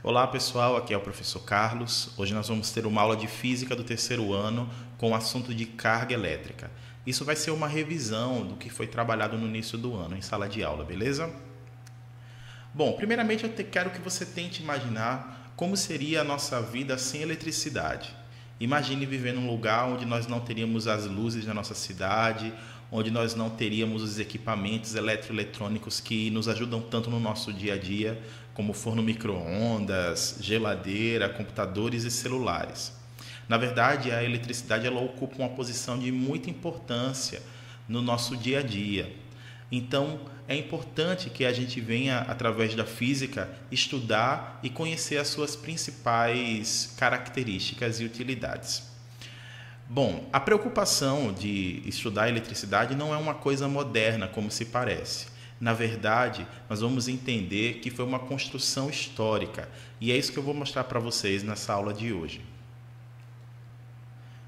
Olá pessoal, aqui é o professor Carlos. Hoje nós vamos ter uma aula de física do terceiro ano com o assunto de carga elétrica. Isso vai ser uma revisão do que foi trabalhado no início do ano em sala de aula, beleza? Bom, primeiramente quero que você tente imaginar como seria a nossa vida sem eletricidade. Imagine viver num lugar onde nós não teríamos as luzes da nossa cidade, onde nós não teríamos os equipamentos eletroeletrônicos que nos ajudam tanto no nosso dia a dia, como forno micro-ondas, geladeira, computadores e celulares. Na verdade, a eletricidade ela ocupa uma posição de muita importância no nosso dia a dia. Então, é importante que a gente venha, através da física, estudar e conhecer as suas principais características e utilidades. Bom, a preocupação de estudar a eletricidade não é uma coisa moderna, como se parece. Na verdade, nós vamos entender que foi uma construção histórica, e é isso que eu vou mostrar para vocês nessa aula de hoje.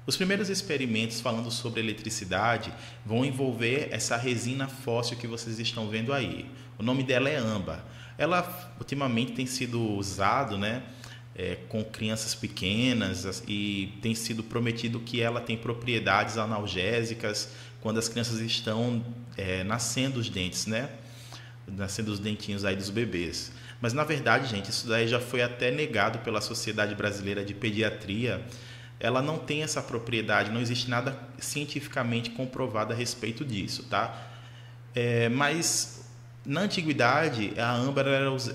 Os primeiros experimentos falando sobre eletricidade vão envolver essa resina fóssil que vocês estão vendo aí. O nome dela é âmbar. Ela ultimamente tem sido usado, com crianças pequenas e tem sido prometido que ela tem propriedades analgésicas quando as crianças estão nascendo os dentes, nascendo os dentinhos aí dos bebês. Mas na verdade, gente, isso daí já foi até negado pela Sociedade Brasileira de Pediatria. Ela não tem essa propriedade, não existe nada cientificamente comprovado a respeito disso, tá? Mas na antiguidade a âmbar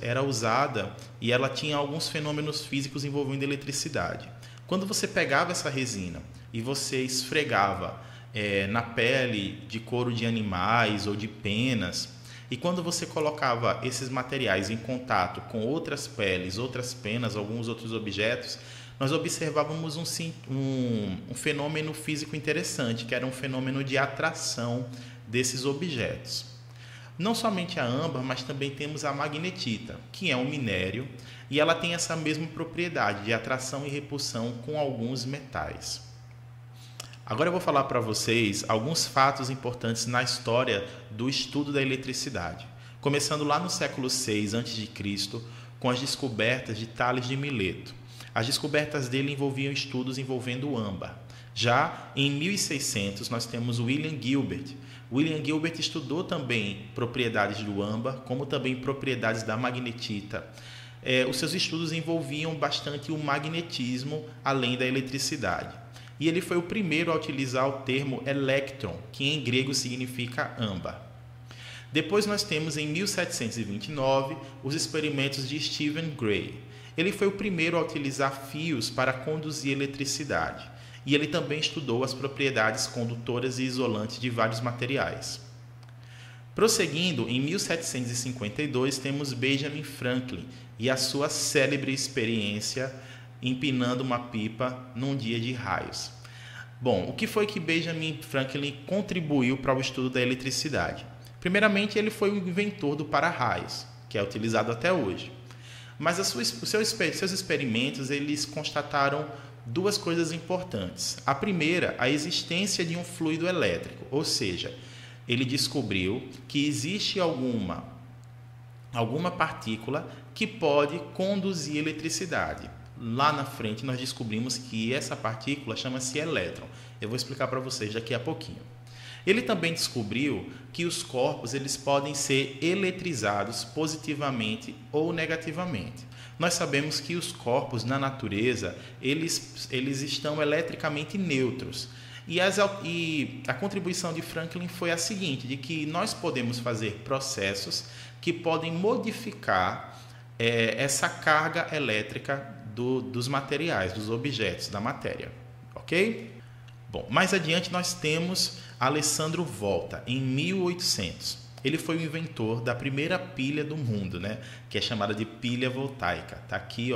era usada e ela tinha alguns fenômenos físicos envolvendo eletricidade. Quando você pegava essa resina e você esfregava na pele de couro de animais ou de penas, e quando você colocava esses materiais em contato com outras peles, outras penas, alguns outros objetos, nós observávamos um fenômeno físico interessante, que era um fenômeno de atração desses objetos. Não somente a âmbar, mas também temos a magnetita, que é um minério, e ela tem essa mesma propriedade de atração e repulsão com alguns metais. Agora eu vou falar para vocês alguns fatos importantes na história do estudo da eletricidade. Começando lá no século VI a.C., com as descobertas de Tales de Mileto. As descobertas dele envolviam estudos envolvendo o âmbar. Já em 1600 nós temos William Gilbert. William Gilbert estudou também propriedades do âmbar, como também propriedades da magnetita. Os seus estudos envolviam bastante o magnetismo, além da eletricidade. E ele foi o primeiro a utilizar o termo elétron, que em grego significa âmbar. Depois nós temos em 1729 os experimentos de Stephen Gray. Ele foi o primeiro a utilizar fios para conduzir eletricidade, e ele também estudou as propriedades condutoras e isolantes de vários materiais. Prosseguindo, em 1752 temos Benjamin Franklin e a sua célebre experiência empinando uma pipa num dia de raios. Bom, o que foi que Benjamin Franklin contribuiu para o estudo da eletricidade? Primeiramente, ele foi o inventor do para-raios, que é utilizado até hoje. Mas os seus experimentos eles constataram duas coisas importantes. A primeira, a existência de um fluido elétrico, ou seja, ele descobriu que existe alguma partícula que pode conduzir eletricidade. Lá na frente nós descobrimos que essa partícula chama-se elétron. Eu vou explicar para vocês daqui a pouquinho. Ele também descobriu que os corpos eles podem ser eletrizados positivamente ou negativamente. Nós sabemos que os corpos na natureza eles estão eletricamente neutros. E a contribuição de Franklin foi a seguinte, de que nós podemos fazer processos que podem modificar essa carga elétrica dos materiais, dos objetos, da matéria. Ok? Bom, mais adiante nós temos Alessandro Volta, em 1800. Ele foi o inventor da primeira pilha do mundo, que é chamada de pilha voltaica. Está aqui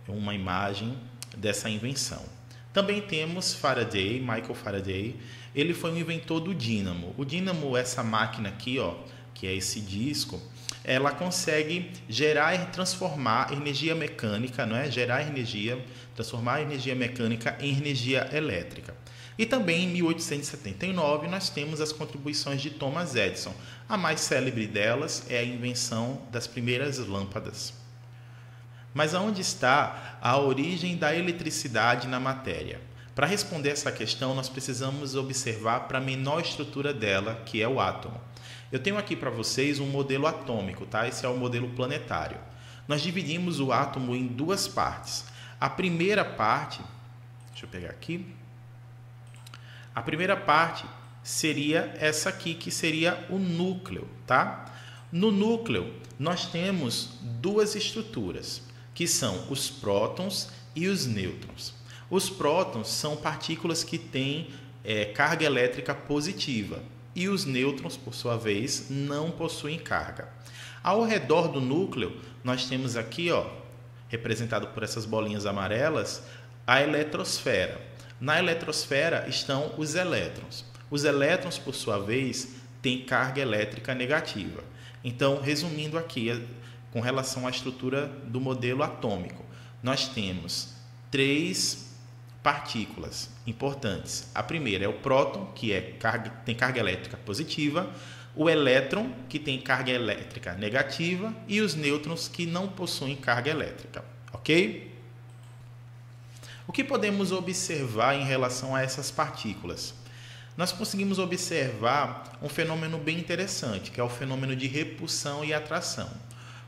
uma imagem dessa invenção. Também temos Faraday, Michael Faraday. Ele foi o inventor do dínamo. O dínamo, essa máquina aqui, que é esse disco, ela consegue gerar e transformar energia mecânica, transformar a energia mecânica em energia elétrica. E também em 1879 nós temos as contribuições de Thomas Edison. A mais célebre delas é a invenção das primeiras lâmpadas. Mas aonde está a origem da eletricidade na matéria? Para responder essa questão, nós precisamos observar para a menor estrutura dela, que é o átomo. Eu tenho aqui para vocês um modelo atômico, tá? Esse é o modelo planetário. Nós dividimos o átomo em duas partes. A primeira parte, deixa eu pegar aqui. A primeira parte seria essa aqui, que seria o núcleo, tá? No núcleo, nós temos duas estruturas, que são os prótons e os nêutrons. Os prótons são partículas que têm carga elétrica positiva e os nêutrons, por sua vez, não possuem carga. Ao redor do núcleo, nós temos aqui, ó, representado por essas bolinhas amarelas, a eletrosfera. Na eletrosfera estão os elétrons. Os elétrons, por sua vez, têm carga elétrica negativa. Então, resumindo aqui, com relação à estrutura do modelo atômico, nós temos três partículas importantes. A primeira é o próton, que tem carga elétrica positiva, o elétron, que tem carga elétrica negativa, e os nêutrons, que não possuem carga elétrica. Ok? O que podemos observar em relação a essas partículas? Nós conseguimos observar um fenômeno bem interessante, que é o fenômeno de repulsão e atração.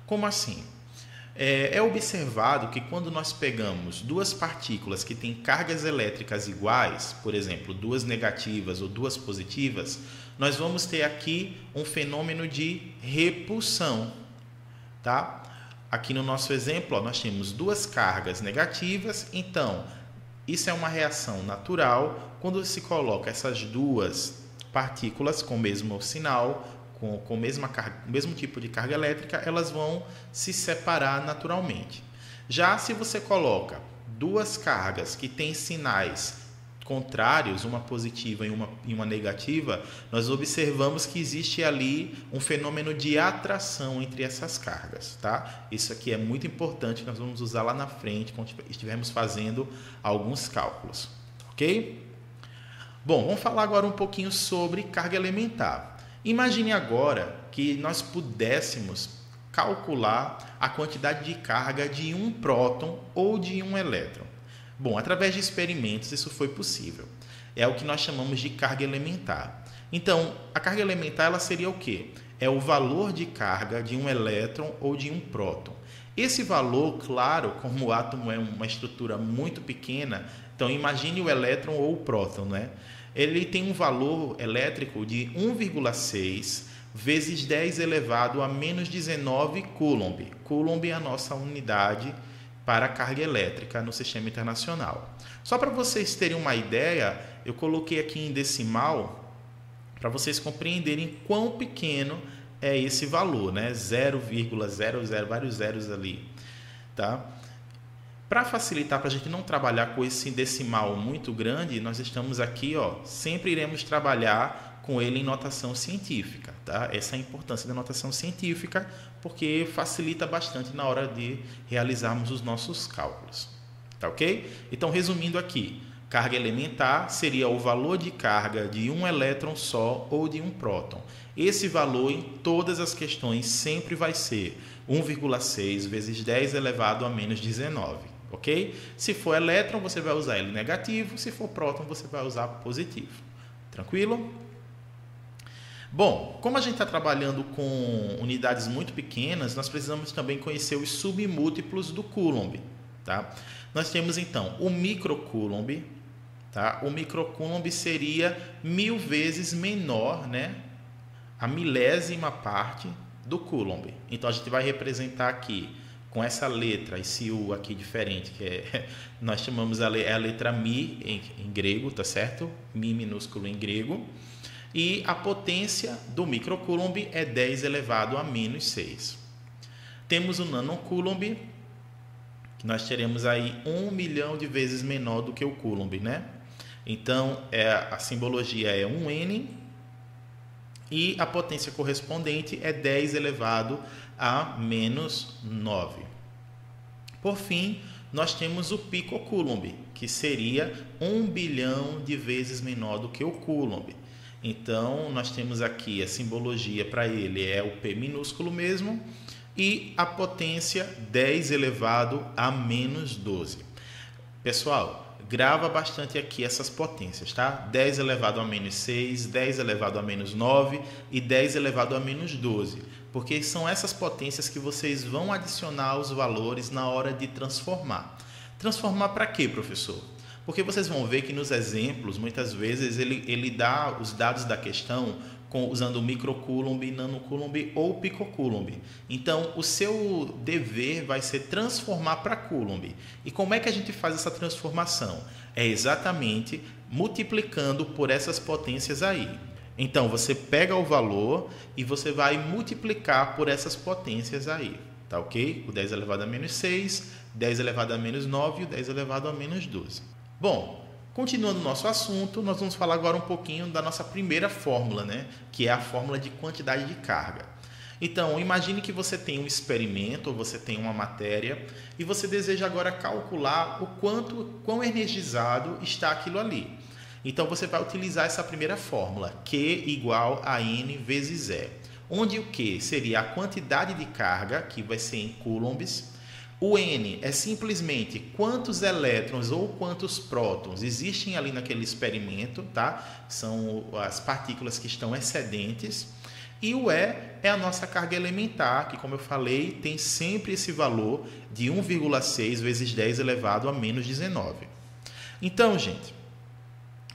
Como assim? É observado que quando nós pegamos duas partículas que têm cargas elétricas iguais, por exemplo, duas negativas ou duas positivas, nós vamos ter aqui um fenômeno de repulsão, tá? Aqui no nosso exemplo, ó, nós temos duas cargas negativas, então isso é uma reação natural. Quando se coloca essas duas partículas com o mesmo sinal, com o mesmo tipo de carga elétrica, elas vão se separar naturalmente. Já se você coloca duas cargas que têm sinais contrários, uma positiva e uma negativa, nós observamos que existe ali um fenômeno de atração entre essas cargas, tá? Isso aqui é muito importante, nós vamos usar lá na frente quando estivermos fazendo alguns cálculos, ok? Bom, vamos falar agora um pouquinho sobre carga elementar. Imagine agora que nós pudéssemos calcular a quantidade de carga de um próton ou de um elétron. Bom, através de experimentos isso foi possível. É o que nós chamamos de carga elementar. Então, a carga elementar ela seria o quê? É o valor de carga de um elétron ou de um próton. Esse valor, claro, como o átomo é uma estrutura muito pequena, então imagine o elétron ou o próton, né? Ele tem um valor elétrico de 1,6 vezes 10 elevado a menos 19 Coulomb. Coulomb é a nossa unidade para a carga elétrica no sistema internacional. Só para vocês terem uma ideia, eu coloquei aqui em decimal para vocês compreenderem quão pequeno é esse valor, né? 0,00, vários zeros ali, tá? Para facilitar, para a gente não trabalhar com esse decimal muito grande, nós estamos aqui, ó, sempre iremos trabalhar com ele em notação científica, tá? Essa é a importância da notação científica, porque facilita bastante na hora de realizarmos os nossos cálculos, tá ok? Então, resumindo aqui, carga elementar seria o valor de carga de um elétron só ou de um próton. Esse valor em todas as questões sempre vai ser 1,6 vezes 10 elevado a menos 19. Ok? Se for elétron, você vai usar ele negativo. Se for próton, você vai usar positivo. Tranquilo? Bom, como a gente está trabalhando com unidades muito pequenas, nós precisamos também conhecer os submúltiplos do Coulomb. Tá? Nós temos, então, o microcoulomb. Tá? O microcoulomb seria 1000 vezes menor, né? A milésima parte do Coulomb. Então, a gente vai representar aqui com essa letra, esse U aqui diferente, que nós chamamos a letra Mi em grego, tá certo? Mi minúsculo em grego. E a potência do microcoulomb é 10 elevado a menos 6. Temos o nanocoulomb, que nós teremos aí 1 milhão de vezes menor do que o coulomb, né? Então, a simbologia é 1N e a potência correspondente é 10 elevado a menos 9. Por fim, nós temos o picocoulomb, que seria 1 bilhão de vezes menor do que o coulomb. Então, nós temos aqui a simbologia para ele, é o P minúsculo mesmo, e a potência 10 elevado a menos 12. Pessoal, grava bastante aqui essas potências, tá? 10 elevado a menos 6, 10 elevado a menos 9 e 10 elevado a menos 12. Porque são essas potências que vocês vão adicionar os valores na hora de transformar. Transformar para quê, professor? Porque vocês vão ver que nos exemplos, muitas vezes, ele dá os dados da questão usando microcoulomb, nanocoulomb ou picocoulomb. Então, o seu dever vai ser transformar para coulomb. E como é que a gente faz essa transformação? É exatamente multiplicando por essas potências aí. Então, você pega o valor e você vai multiplicar por essas potências aí. Tá ok? O 10 elevado a menos 6, 10 elevado a menos 9 e o 10 elevado a menos 12. Bom, continuando o nosso assunto, nós vamos falar agora um pouquinho da nossa primeira fórmula, né? Que é a fórmula de quantidade de carga. Então, imagine que você tem um experimento, ou você tem uma matéria, e você deseja agora calcular quão energizado está aquilo ali. Então, você vai utilizar essa primeira fórmula, Q igual a N vezes E. Onde o Q seria a quantidade de carga, que vai ser em coulombs. O N é simplesmente quantos elétrons ou quantos prótons existem ali naquele experimento, tá? São as partículas que estão excedentes. E o E é a nossa carga elementar, que, como eu falei, tem sempre esse valor de 1,6 vezes 10 elevado a menos 19. Então, gente,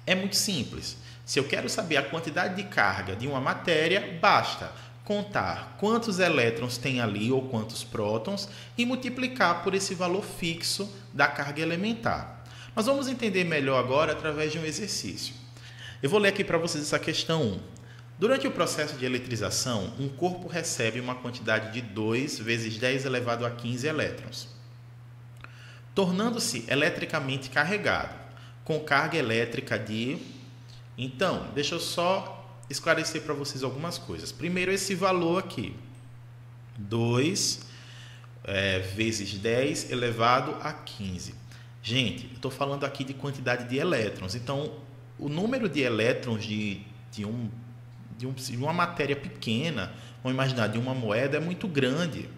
é muito simples. Se eu quero saber a quantidade de carga de uma matéria, basta contar quantos elétrons tem ali ou quantos prótons e multiplicar por esse valor fixo da carga elementar. Nós vamos entender melhor agora através de um exercício. Eu vou ler aqui para vocês essa questão 1. Durante o processo de eletrização, um corpo recebe uma quantidade de 2 vezes 10 elevado a 15 elétrons, tornando-se eletricamente carregado, com carga elétrica de... Então, deixa eu só esclarecer para vocês algumas coisas. Primeiro, esse valor aqui, 2 vezes 10 elevado a 15. Gente, eu estou falando aqui de quantidade de elétrons. Então, o número de elétrons de uma matéria pequena, vamos imaginar, de uma moeda, é muito grande.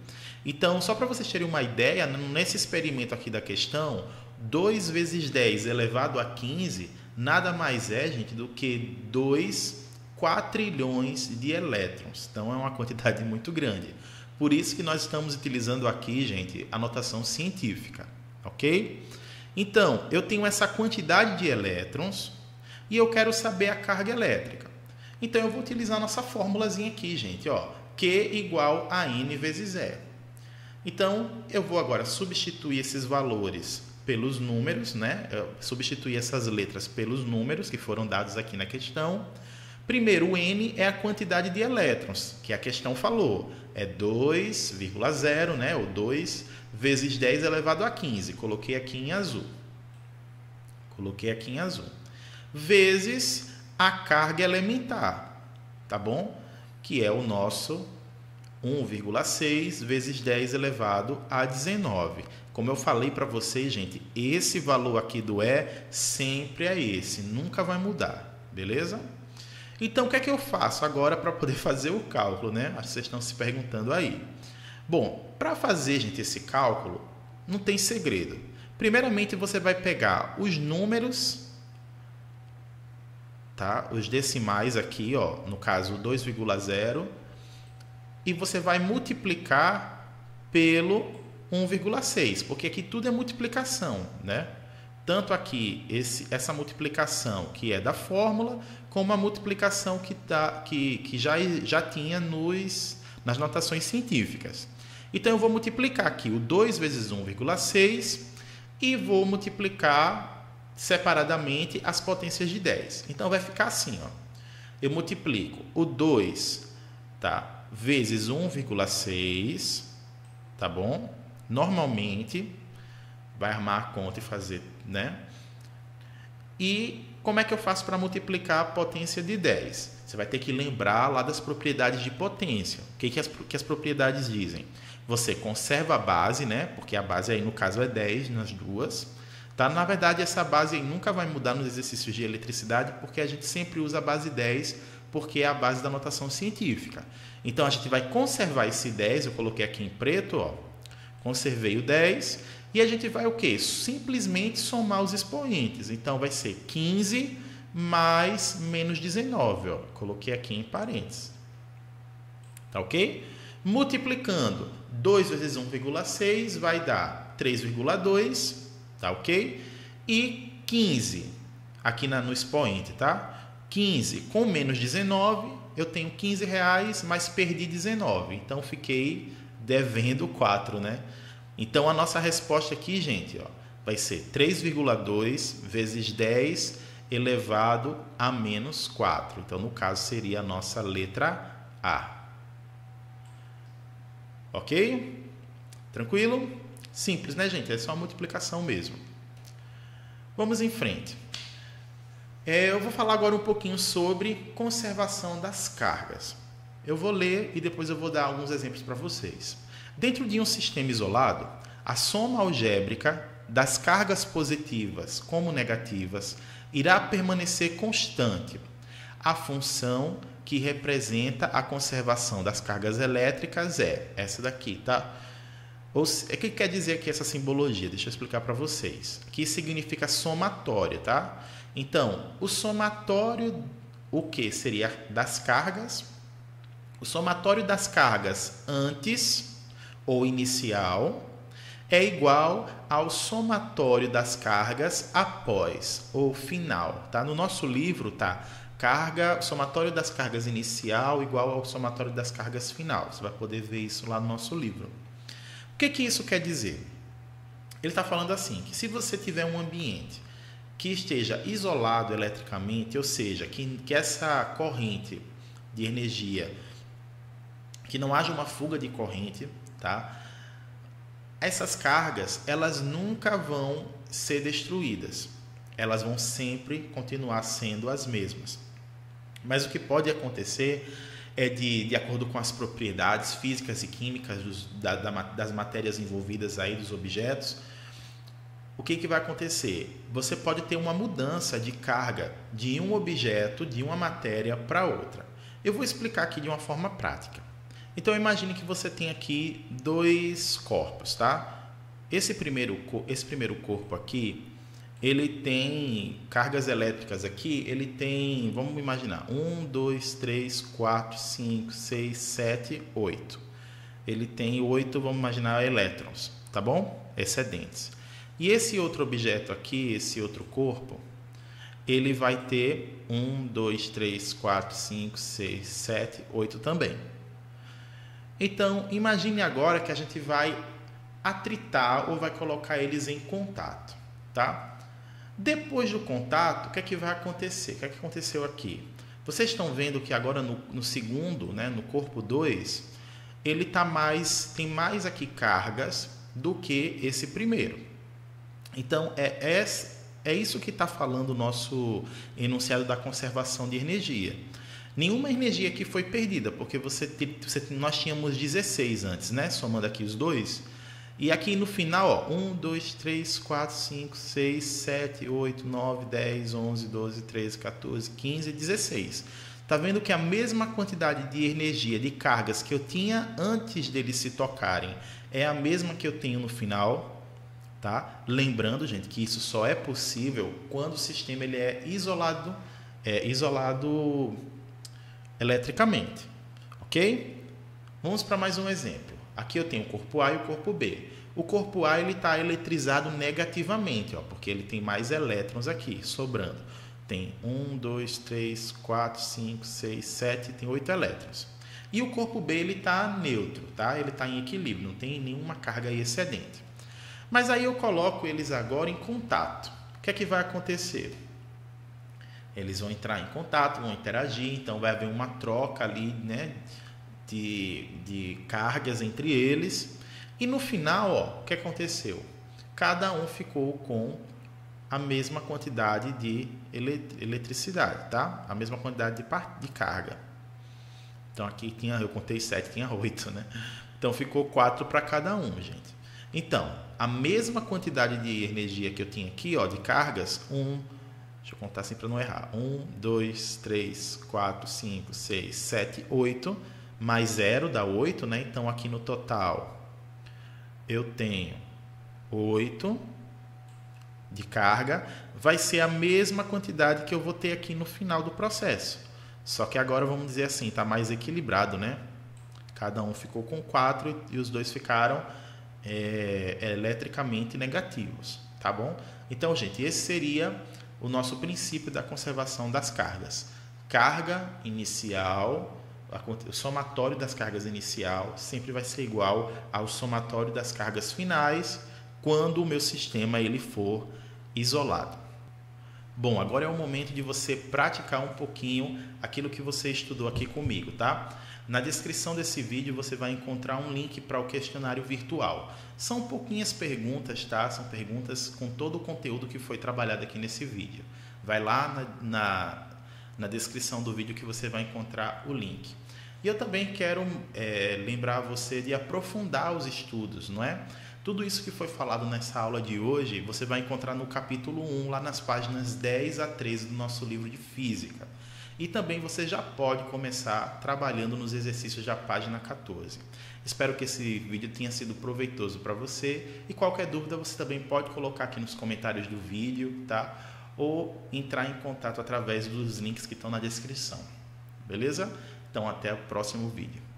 Então, só para vocês terem uma ideia, nesse experimento aqui da questão, 2 vezes 10 elevado a 15 nada mais é, gente, do que 2 quatrilhões de elétrons. Então, é uma quantidade muito grande. Por isso que nós estamos utilizando aqui, gente, a notação científica, ok? Então, eu tenho essa quantidade de elétrons e eu quero saber a carga elétrica. Então, eu vou utilizar a nossa formulazinha aqui, gente, ó, Q igual a N vezes E. Então, eu vou agora substituir esses valores pelos números, né? Substituir essas letras pelos números que foram dados aqui na questão. Primeiro, o N é a quantidade de elétrons, que a questão falou. É 2,0, né? Ou 2 vezes 10 elevado a 15. Coloquei aqui em azul. Vezes a carga elementar, tá bom? Que é o nosso 1,6 vezes 10 elevado a 19. Como eu falei para vocês, gente, esse valor aqui do E sempre é esse, nunca vai mudar, beleza? Então, o que é que eu faço agora para poder fazer o cálculo, né? Acho que vocês estão se perguntando aí. Bom, para fazer, gente, esse cálculo, não tem segredo. Primeiramente, você vai pegar os números, tá? Os decimais aqui, ó, no caso 2,0, e você vai multiplicar pelo 1,6, porque aqui tudo é multiplicação, né? Tanto aqui essa multiplicação que é da fórmula, como a multiplicação que já tinha nas notações científicas. Então, eu vou multiplicar aqui o 2 vezes 1,6 e vou multiplicar separadamente as potências de 10. Então, vai ficar assim, ó. Eu multiplico o 2, tá, vezes 1,6, tá bom? Normalmente, vai armar a conta e fazer, né? E como é que eu faço para multiplicar a potência de 10? Você vai ter que lembrar lá das propriedades de potência. O que as propriedades dizem? Você conserva a base, né? Porque a base aí, no caso, é 10 nas duas. Tá? Na verdade, essa base aí nunca vai mudar nos exercícios de eletricidade, porque a gente sempre usa a base 10 porque é a base da notação científica. Então, a gente vai conservar esse 10, eu coloquei aqui em preto, ó, conservei o 10, e a gente vai o quê? Simplesmente somar os expoentes. Então, vai ser 15 mais menos 19, ó, coloquei aqui em parênteses. Tá ok? Multiplicando 2 vezes 1,6 vai dar 3,2, tá ok? E 15, aqui no expoente, tá? 15 com menos 19, eu tenho 15 reais, mas perdi 19. Então, fiquei devendo 4, né? Então, a nossa resposta aqui, gente, ó, vai ser 3,2 vezes 10 elevado a menos 4. Então, no caso, seria a nossa letra A. Ok? Tranquilo? Simples, né, gente? É só a multiplicação mesmo. Vamos em frente. Eu vou falar agora um pouquinho sobre conservação das cargas. Eu vou ler e depois eu vou dar alguns exemplos para vocês. Dentro de um sistema isolado, a soma algébrica das cargas positivas como negativas irá permanecer constante. A função que representa a conservação das cargas elétricas é essa daqui, tá? O que quer dizer aqui essa simbologia? Deixa eu explicar para vocês. Aqui significa somatório, tá? Então, o somatório, o que seria das cargas? O somatório das cargas antes ou inicial é igual ao somatório das cargas após ou final, tá? No nosso livro, tá? Somatório das cargas inicial igual ao somatório das cargas final. Você vai poder ver isso lá no nosso livro. O que isso quer dizer? Ele está falando assim, que se você tiver um ambiente que esteja isolado eletricamente, ou seja, que essa corrente de energia, que não haja uma fuga de corrente, tá? Essas cargas, elas nunca vão ser destruídas. Elas vão sempre continuar sendo as mesmas. Mas o que pode acontecer é de acordo com as propriedades físicas e químicas das matérias envolvidas aí, dos objetos, o que vai acontecer? Você pode ter uma mudança de carga de um objeto, de uma matéria para outra. Eu vou explicar aqui de uma forma prática. Então, imagine que você tem aqui dois corpos, tá? Esse primeiro corpo aqui, ele tem cargas elétricas aqui, ele tem, vamos imaginar, 1, 2, 3, 4, 5, 6, 7, 8. Ele tem 8, vamos imaginar, elétrons, tá bom? Excedentes. E esse outro objeto aqui, esse outro corpo, ele vai ter 1, 2, 3, 4, 5, 6, 7, 8 também. Então, imagine agora que a gente vai atritar ou vai colocar eles em contato, tá? Depois do contato, o que vai acontecer? O que aconteceu aqui? Vocês estão vendo que agora no segundo, né, no corpo 2, ele tem mais aqui cargas do que esse primeiro. Então, é isso que está falando o nosso enunciado da conservação de energia. Nenhuma energia aqui foi perdida, porque nós tínhamos 16 antes, né? Somando aqui os dois. E aqui no final, ó, 1, 2, 3, 4, 5, 6, 7, 8, 9, 10, 11, 12, 13, 14, 15, 16. Está vendo que a mesma quantidade de energia, de cargas que eu tinha antes deles se tocarem, é a mesma que eu tenho no final, tá? Lembrando, gente, que isso só é possível quando o sistema ele é isolado eletricamente, ok? Vamos para mais um exemplo. Aqui eu tenho o corpo A e o corpo B. O corpo A está eletrizado negativamente, ó, porque ele tem mais elétrons aqui, sobrando. Tem 1, 2, 3, 4, 5, 6, 7, tem 8 elétrons. E o corpo B está neutro, tá? Ele está em equilíbrio, não tem nenhuma carga aí excedente. Mas aí eu coloco eles agora em contato. O que vai acontecer? Eles vão entrar em contato, vão interagir, então vai haver uma troca ali, né, de cargas entre eles. E no final, ó, o que aconteceu? Cada um ficou com a mesma quantidade de eletricidade, tá? A mesma quantidade de carga. Então aqui eu contei 7, tinha 8, né? Então ficou 4 para cada um, gente. Então, a mesma quantidade de energia que eu tinha aqui, ó, de cargas, 1, Deixa eu contar assim para não errar. 1, 2, 3, 4, 5, 6, 7, 8. Mais 0 dá 8, né? Então, aqui no total, eu tenho 8 de carga. Vai ser a mesma quantidade que eu vou ter aqui no final do processo. Só que agora, vamos dizer assim, está mais equilibrado, né? Cada um ficou com 4 e os dois ficaram eletricamente negativos, tá bom? Então, gente, esse seria o nosso princípio da conservação das cargas. Carga inicial, o somatório das cargas inicial sempre vai ser igual ao somatório das cargas finais quando o meu sistema ele for isolado. Bom, agora é o momento de você praticar um pouquinho aquilo que você estudou aqui comigo, tá? Na descrição desse vídeo você vai encontrar um link para o questionário virtual. São pouquinhas perguntas, tá? São perguntas com todo o conteúdo que foi trabalhado aqui nesse vídeo. Vai lá na descrição do vídeo que você vai encontrar o link. E eu também quero lembrar você de aprofundar os estudos, não é? Tudo isso que foi falado nessa aula de hoje, você vai encontrar no capítulo 1, lá nas páginas 10 a 13 do nosso livro de Física. E também você já pode começar trabalhando nos exercícios da página 14. Espero que esse vídeo tenha sido proveitoso para você. E qualquer dúvida você também pode colocar aqui nos comentários do vídeo, tá? Ou entrar em contato através dos links que estão na descrição. Beleza? Então até o próximo vídeo.